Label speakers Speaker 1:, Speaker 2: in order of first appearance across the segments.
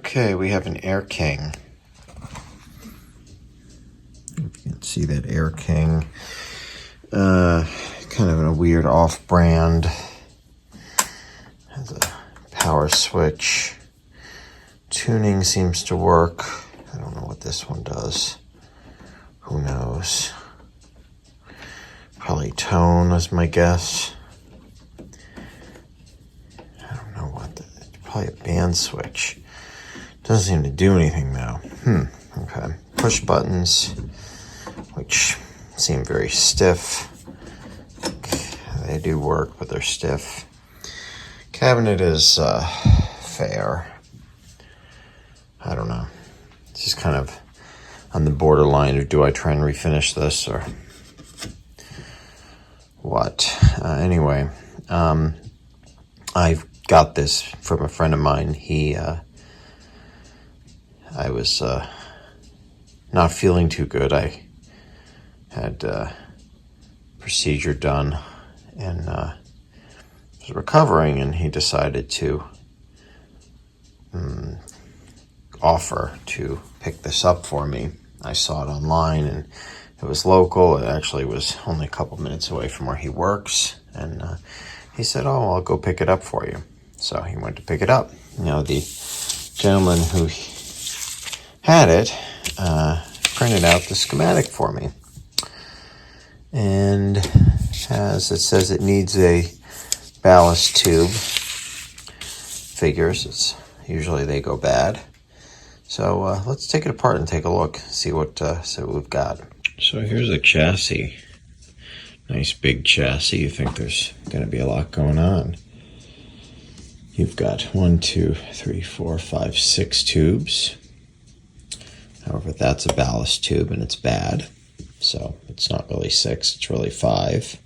Speaker 1: Okay, we have an Air King. You can see that Air King. Kind of in a weird off-brand. Has a power switch. Tuning seems to work. I don't know what this one does. Who knows? Probably tone is my guess. I don't know what. Probably a band switch. Doesn't seem to do anything though. Okay. Push buttons, which seem very stiff. They do work, but they're stiff. Cabinet is fair. I don't know. It's just kind of on the borderline of do I try and refinish this or what? Anyway, I've got this from a friend of mine. I was not feeling too good. I had procedure done and was recovering, and he decided to offer to pick this up for me. I saw it online, and it was local. It actually was only a couple minutes away from where he works, and he said, "Oh, I'll go pick it up for you." So he went to pick it up. The gentleman who had it printed out the schematic for me, and it says it needs a ballast tube. Figures, usually they go bad. So let's take it apart and take a look, see what we've got. So here's a chassis. Nice big chassis. You think there's going to be a lot going on. You've got 1, 2, 3, 4, 5, 6 tubes. However, that's a ballast tube and it's bad. So it's not really 6, it's really 5.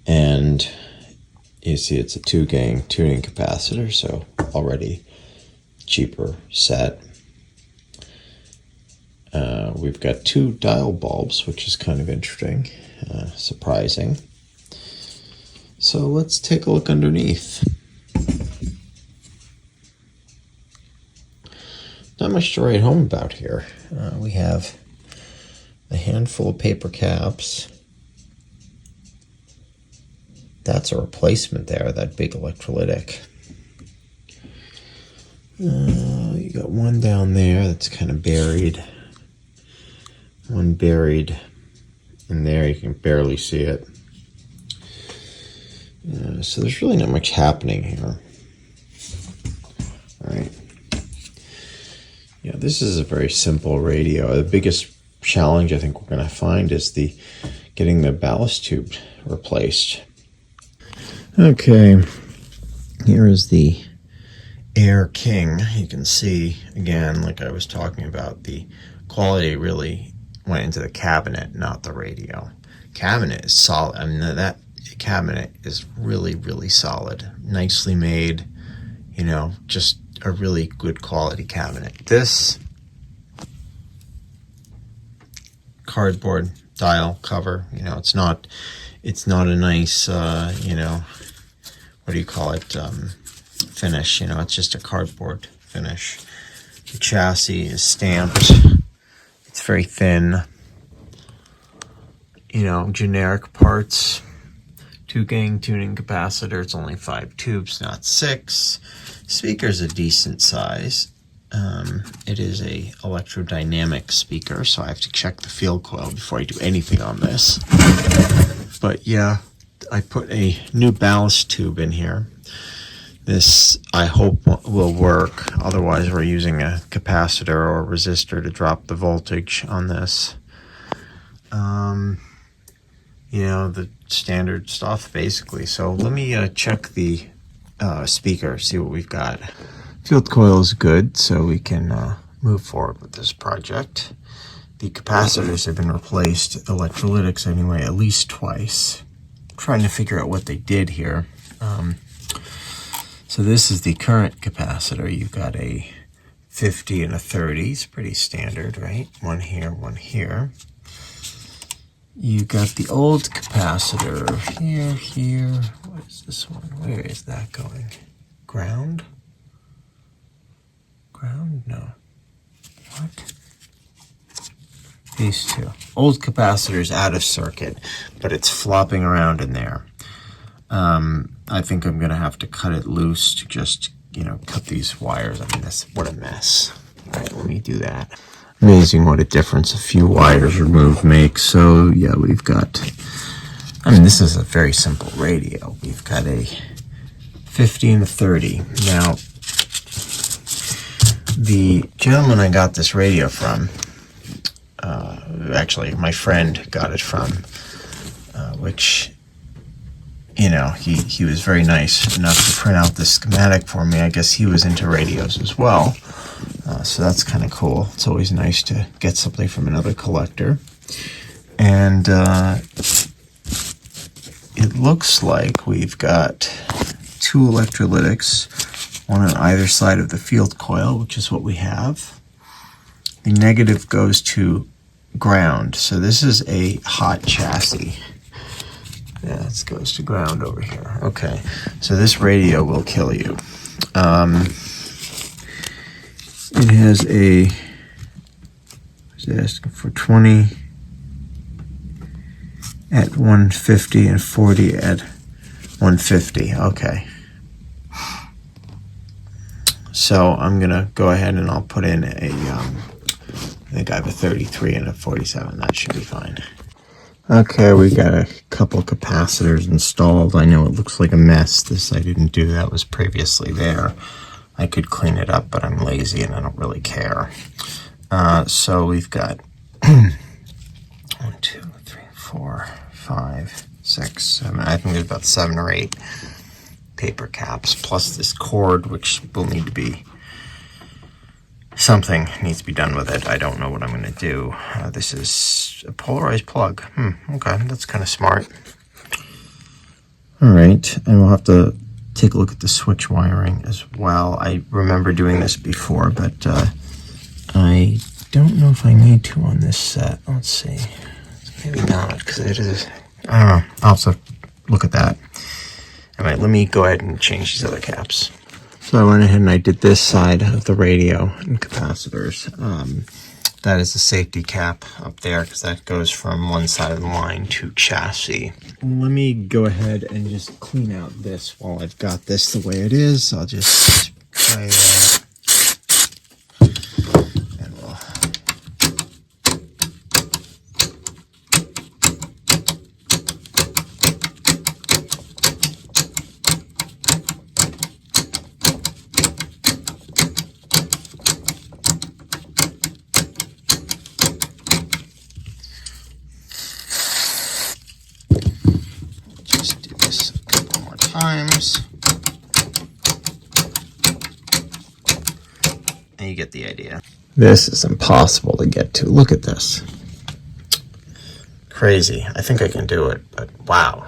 Speaker 1: And you see it's a 2-gang tuning capacitor, so already cheaper set. We've got 2 dial bulbs, which is kind of interesting, surprising. So let's take a look underneath. Not much to write home about here. We have a handful of paper caps. That's a replacement there, that big electrolytic. You got one down there that's kind of buried. One buried in there, you can barely see it. So there's really not much happening here. All right. Yeah, this is a very simple radio. The biggest challenge I think we're going to find is getting the ballast tube replaced. Okay, here is the Air King. You can see, again, like I was talking about, the quality really went into the cabinet, not the radio. Cabinet is solid. I mean, that cabinet is really, really solid. Nicely made, just a really good quality cabinet. This cardboard dial cover, it's not a nice, what do you call it, finish. It's just a cardboard finish. The chassis is stamped. It's very thin. Generic parts. 2-gang tuning capacitor. It's only 5 tubes, not 6. Speaker's a decent size. It is a electrodynamic speaker, so I have to check the field coil before I do anything on this. But yeah, I put a new ballast tube in here. This, I hope, will work. Otherwise, we're using a capacitor or a resistor to drop the voltage on this. The standard stuff, basically. So let me check the speaker, see what we've got. Field coil is good, so we can move forward with this project. The capacitors have been replaced, electrolytics anyway, at least twice. I'm trying to figure out what they did here. So this is the current capacitor. You've got a 50 and a 30. It's pretty standard, right? One here, one here. You got the old capacitor here. What is this one? Where is that going? Ground? ground? No. What? These two. Old capacitor's out of circuit, but it's flopping around in there. I think I'm going to have to cut it loose to just, cut these wires. I mean, what a mess. All right, let me do that. Amazing what a difference a few wires removed makes. So, yeah, we've got, this is a very simple radio. We've got a 1530. Now, the gentleman I got this radio from, actually, my friend got it from, which, he was very nice enough to print out the schematic for me. I guess he was into radios as well. So that's kind of cool. It's always nice to get something from another collector. And it looks like we've got two electrolytics, one on either side of the field coil, which is what we have. The negative goes to ground. So this is a hot chassis. Yeah, this goes to ground over here. Okay, so this radio will kill you. It has a, it's asking for 20 at 150 and 40 at 150. Okay. So I'm gonna go ahead and I'll put in a, I think I have a 33 and a 47. That should be fine. Okay, we got a couple capacitors installed. I know it looks like a mess. This I didn't do. That was previously there. I could clean it up, but I'm lazy and I don't really care. So we've got 1, 2, 3, 4, 5, 6, 7. I think there's about 7 or 8 paper caps, plus this cord, which will need to be, something needs to be done with it. I don't know what I'm going to do. This is a polarized plug. Okay, that's kind of smart. All right, and we'll have to take a look at the switch wiring as well. I remember doing this before, but I don't know if I need to on this set. Let's see. Maybe not, because it is, I don't know. I'll have to look at that. All right, let me go ahead and change these other caps. So I went ahead and I did this side of the radio and capacitors. That is the safety cap up there because that goes from one side of the line to chassis. Let me go ahead and just clean out this while I've got this the way it is. I'll just try that. And we'll times, and you get the idea. This is impossible to get to. Look at this. Crazy. I think I can do it, but wow.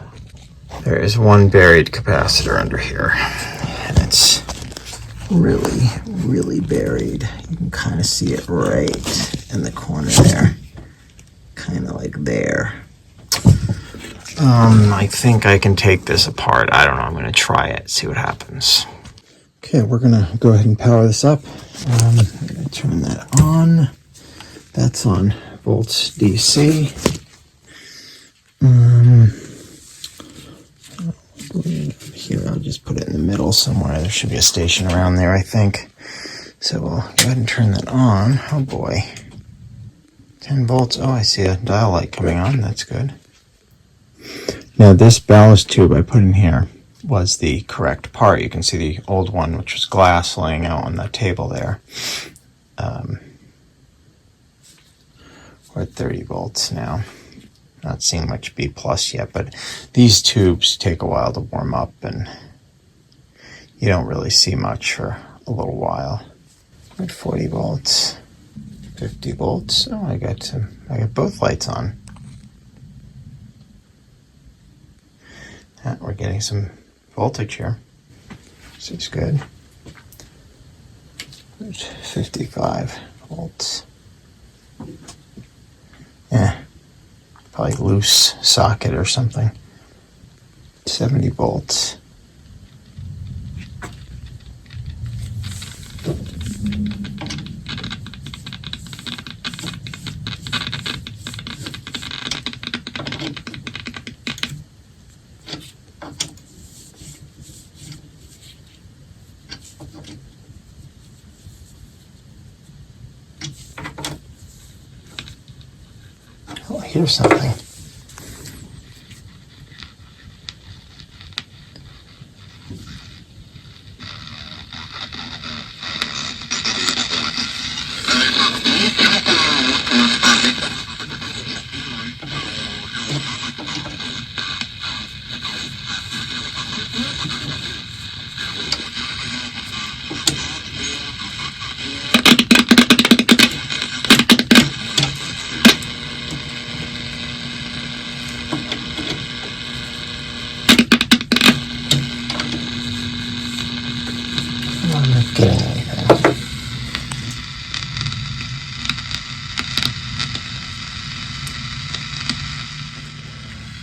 Speaker 1: There is one buried capacitor under here, and it's really, really buried. You can kind of see it right in the corner there. Kind of like there. I think I can take this apart. I don't know. I'm going to try it, see what happens. Okay, we're going to go ahead and power this up. I'm going to turn that on. That's on volts DC. Here, I'll just put it in the middle somewhere. There should be a station around there, I think. So we'll go ahead and turn that on. Oh boy. 10 volts. Oh, I see a dial light coming on. That's good. Now this ballast tube I put in here was the correct part. You can see the old one, which was glass, laying out on that table there. We're at 30 volts now. Not seeing much B plus yet, but these tubes take a while to warm up and you don't really see much for a little while. At 40 volts, 50 volts. Oh, I got both lights on. We're getting some voltage here. Seems good. There's 55 volts. Yeah, probably loose socket or something. 70 volts. hear something. I'm not getting anything.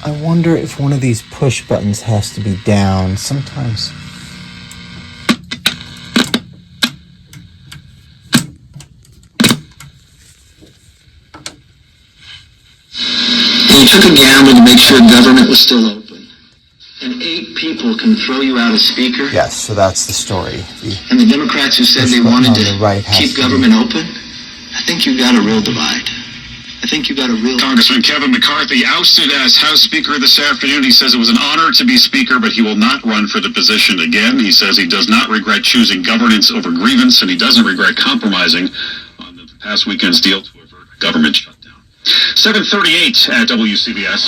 Speaker 1: I wonder if one of these push buttons has to be down. Sometimes.
Speaker 2: He took a gamble to make sure government was still open. And 8 people can throw you out a speaker.
Speaker 1: Yes, so that's the story.
Speaker 2: And the Democrats who said they wanted to keep government open, I think you've got a real divide. I think you got a real...
Speaker 3: Congressman Kevin McCarthy ousted as House Speaker this afternoon. He says it was an honor to be Speaker, but he will not run for the position again. He says he does not regret choosing governance over grievance, and he doesn't regret compromising on the past weekend's deal to avert a government shutdown. 7:38 at WCBS.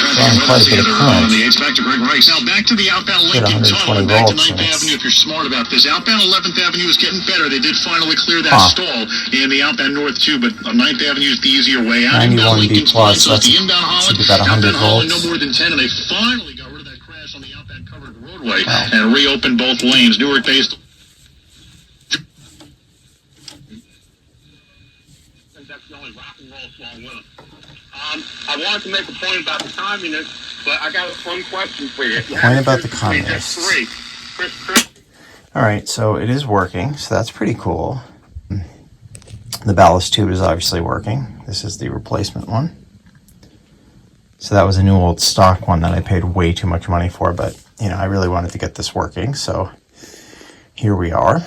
Speaker 3: On the 8th, back to Greg Rice. Now back to the outbound Lincoln Tunnel, back to 9th Avenue if you're smart about this. Outbound 11th Avenue is getting better. They did finally clear that stall in the outbound north too, but 9th Avenue is the easier way out.
Speaker 1: 91B plus,
Speaker 3: so
Speaker 1: that's
Speaker 3: the inbound Holland,
Speaker 1: about 100 volts.
Speaker 3: No more than 10, and they finally got rid of that crash on the outbound covered roadway and reopened both lanes. Newark-based. That's the only rock and roll song winner. I wanted to make a point about the communists, but I got one question for you.
Speaker 1: Point about the communists. All right, so it is working, so that's pretty cool. The ballast tube is obviously working. This is the replacement one. So that was a new old stock one that I paid way too much money for, but you know, I really wanted to get this working, so here we are.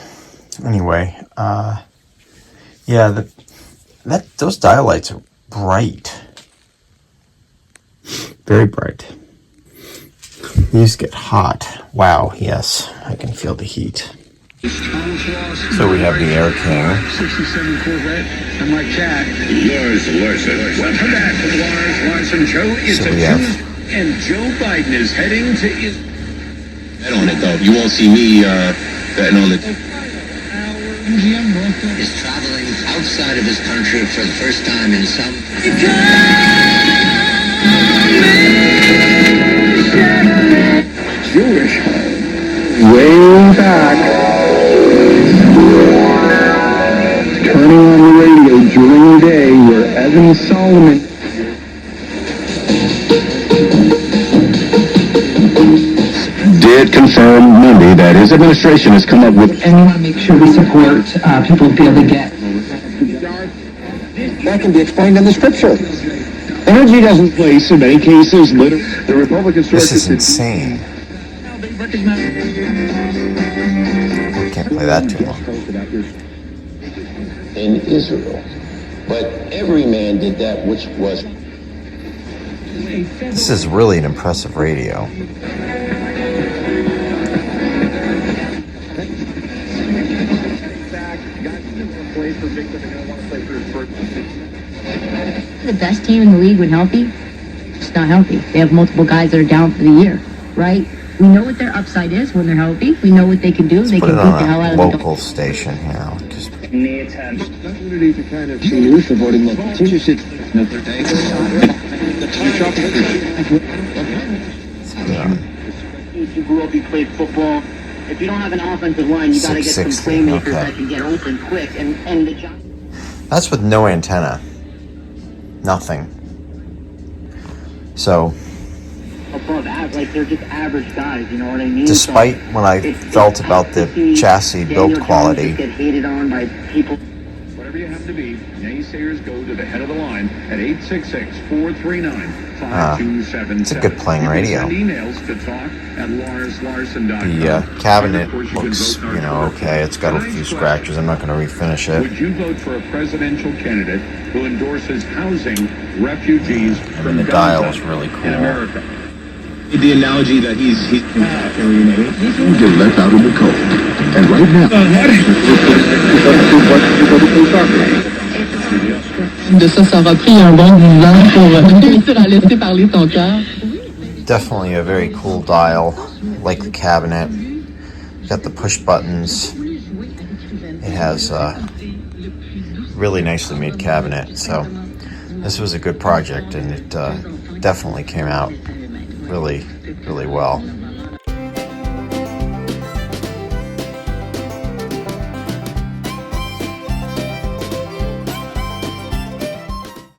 Speaker 1: Anyway, yeah, those dial lights are bright. Very bright. These get hot. Wow, yes, I can feel the heat. So we have the Air King.
Speaker 4: 67 Corvette. I'm like Jack. Lars Larson. Welcome back to the Lars Larson Show. It's a Tuesday, and Joe Biden is heading to Israel.
Speaker 5: Bet on it, though. You won't see me betting on it.
Speaker 2: Is traveling outside of his country for the first time in some...
Speaker 4: Jewish way back. Turning on the radio during the day where Evan Solomon did confirm Monday that his administration has come up with...
Speaker 6: And we want to make sure we support people to be able to get...
Speaker 4: That can be explained in the scripture. Energy doesn't place, in many cases, the Republican
Speaker 1: This is insane. We can't play that too long.
Speaker 5: In Israel. But every man did that which was...
Speaker 1: This is really an impressive radio.
Speaker 7: The best team in the league when healthy, it's not healthy. They have multiple guys that are down for the year, right? We know what their upside is when they're healthy. We know what they can do. They can beat the hell out of the
Speaker 1: local station here. Just
Speaker 4: opportunity to kind of see you supporting local teams.
Speaker 7: You grew up, you played football. If you don't have an offensive line, you got to get some playmakers that can get open quick. And the job.
Speaker 1: That's with no antenna. Nothing. So,
Speaker 7: above average, like they're just average guys, you know what I mean?
Speaker 1: despite what I felt about the chassis build quality,
Speaker 7: get hated on by people.
Speaker 4: But whatever you happen to be, naysayers go to the head of the line at 866-439-5277.
Speaker 1: It's a good playing radio.
Speaker 4: Send emails to talk@larslarson.com.
Speaker 1: The cabinet looks, okay. It's got a few scratches. I'm not going to refinish it.
Speaker 4: Would you vote for a presidential candidate who endorses housing refugees from
Speaker 1: the dial is
Speaker 4: Gaza
Speaker 1: really
Speaker 4: in
Speaker 1: cool.
Speaker 4: America?
Speaker 5: The analogy that he's alienated. Get left out in the cold. And right now,
Speaker 7: De ça aura pris un bon 10 ans pour réussir à laisser parler son cœur.
Speaker 1: Definitely a very cool dial, like the cabinet. Got the push buttons. It has a really nicely made cabinet. So this was a good project, and it definitely came out really, really well.